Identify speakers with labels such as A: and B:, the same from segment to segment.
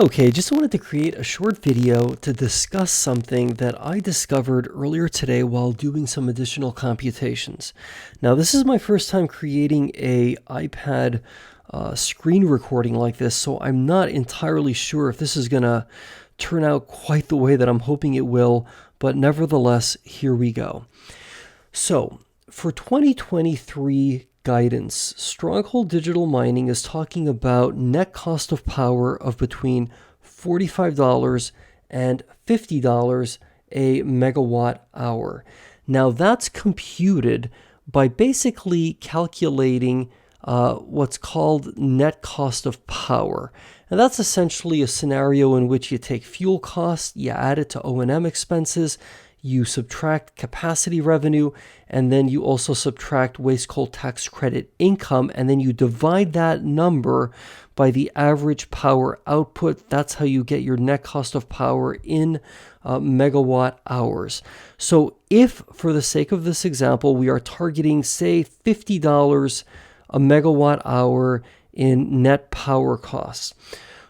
A: Okay, just wanted to create a short video to discuss something that I discovered earlier today while doing some additional computations. Now, this is my first time creating a iPad screen recording like this, so I'm not entirely sure if this is going to turn out quite the way that I'm hoping it will, but nevertheless, here we go. So, for 2023 guidance, Stronghold Digital Mining is talking about net cost of power of between $45 and $50 a megawatt hour. Now, that's computed by basically calculating what's called net cost of power. And that's essentially a scenario in which you take fuel costs, you add it to O&M expenses, you subtract capacity revenue, and then you also subtract waste coal tax credit income, and then you divide that number by the average power output. That's how you get your net cost of power in megawatt hours. So if, for the sake of this example, we are targeting, say, $50 a megawatt hour in net power costs.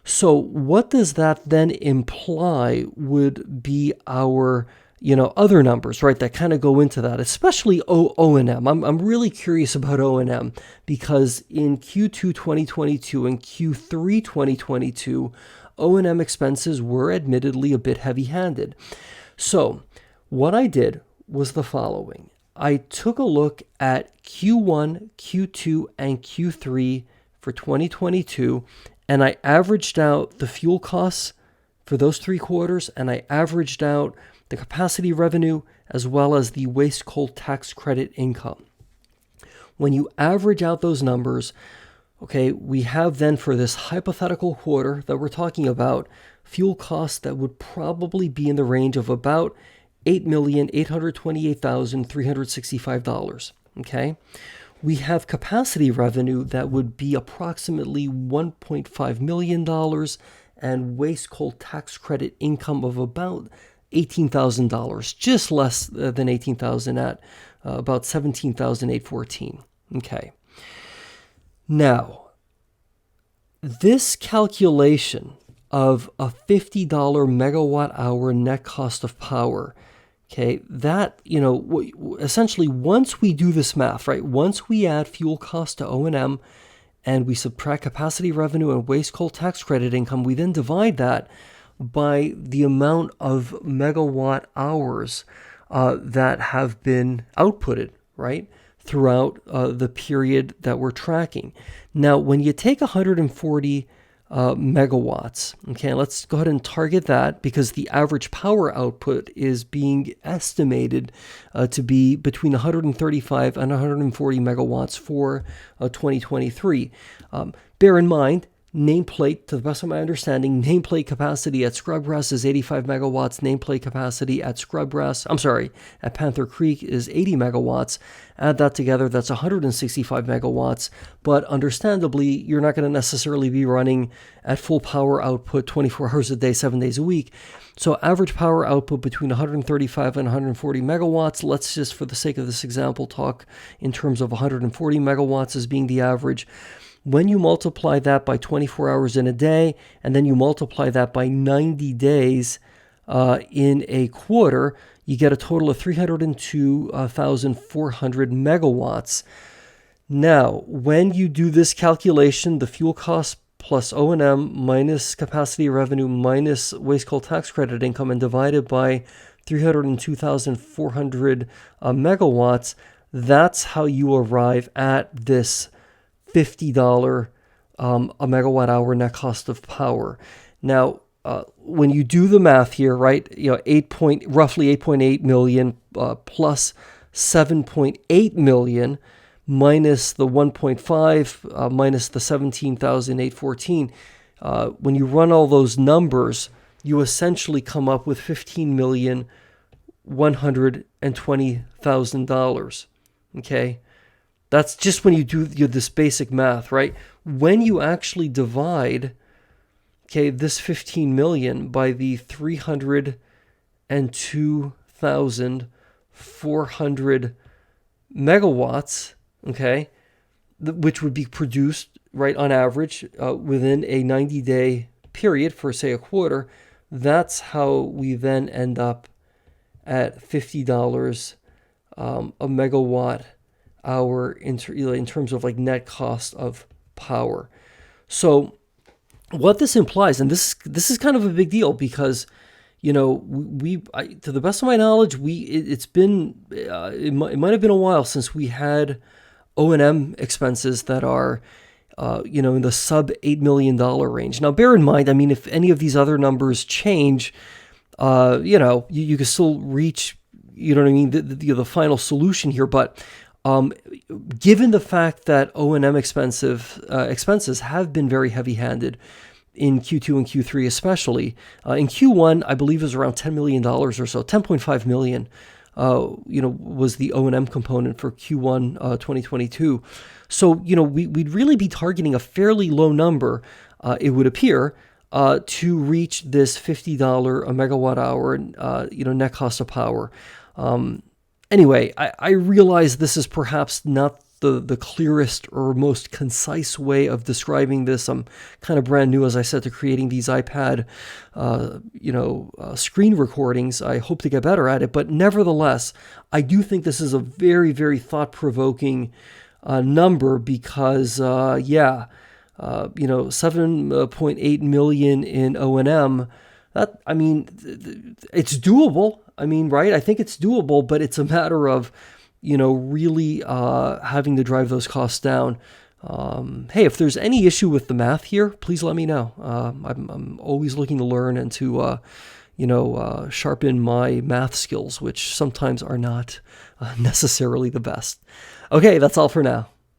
A: So what does that then imply would be our other numbers, right, that kind of go into that, especially O&M. I'm really curious about O&M because in Q2 2022 and Q3 2022, O&M expenses were admittedly a bit heavy-handed. So what I did was the following. I took a look at Q1, Q2, and Q3 for 2022, and I averaged out the fuel costs for those 3 quarters, and I averaged out the capacity revenue as well as the waste coal tax credit income. When you average out those numbers, okay, we have then for this hypothetical quarter that we're talking about, fuel costs that would probably be in the range of about $8,828,365, okay? We have capacity revenue that would be approximately $1.5 million and waste coal tax credit income of about $18,000, just less than $18,000 at about $17,814. Okay. Now, this calculation of a $50 megawatt hour net cost of power, okay, that, essentially once we do this math, right, once we add fuel cost to O&M and we subtract capacity revenue and waste coal tax credit income, we then divide that by the amount of megawatt hours that have been outputted, right, throughout the period that we're tracking. Now, when you take 140 megawatts, okay, let's go ahead and target that because the average power output is being estimated to be between 135 and 140 megawatts for 2023. Bear in mind, nameplate, to the best of my understanding, nameplate capacity at Scrubgrass is 85 megawatts. Nameplate capacity at at Panther Creek is 80 megawatts. Add that together, that's 165 megawatts. But understandably, you're not going to necessarily be running at full power output 24 hours a day, 7 days a week. So average power output between 135 and 140 megawatts. Let's just, for the sake of this example, talk in terms of 140 megawatts as being the average. When you multiply that by 24 hours in a day, and then you multiply that by 90 days in a quarter, you get a total of 302,400 megawatts. Now, when you do this calculation, the fuel cost plus O&M minus capacity revenue minus waste coal tax credit income and divided by 302,400 megawatts, that's how you arrive at this $50 a megawatt hour net cost of power. Now, when you do the math here, right, roughly 8.8 million plus 7.8 million minus the 1.5 minus the 17,814. When you run all those numbers, you essentially come up with $15,120,000. Okay. That's just when you do this basic math, right? When you actually divide, okay, this 15 million by the 302,400 megawatts, okay, which would be produced, right, on average within a 90-day period for, say, a quarter, that's how we then end up at $50 a megawatt hour in terms of like net cost of power. So what this implies, and this is kind of a big deal because, you know, to the best of my knowledge, it's been it might have been a while since we had O&M expenses that are you know, in the sub $8 million range. Now, bear in mind, I mean, if any of these other numbers change, you know, you can still reach, you know what I mean, the final solution here. But given the fact that O&M expenses have been very heavy-handed in Q2 and Q3 especially, in Q1, I believe it was around $10 million or so, 10.5 million, you know, was the O&M component for Q1 2022. So, you know, we'd really be targeting a fairly low number, it would appear, to reach this $50 a megawatt hour, you know, net cost of power. Anyway, I realize this is perhaps not the clearest or most concise way of describing this. I'm kind of brand new, as I said, to creating these iPad, you know, screen recordings. I hope to get better at it, but nevertheless, I do think this is a very, very thought-provoking number because, yeah, you know, 7.8 million in O&M. That, I mean, it's doable. I mean, right? I think it's doable, but it's a matter of, you know, really having to drive those costs down. Hey, if there's any issue with the math here, please let me know. I'm always looking to learn and to, you know, sharpen my math skills, which sometimes are not necessarily the best. Okay, that's all for now.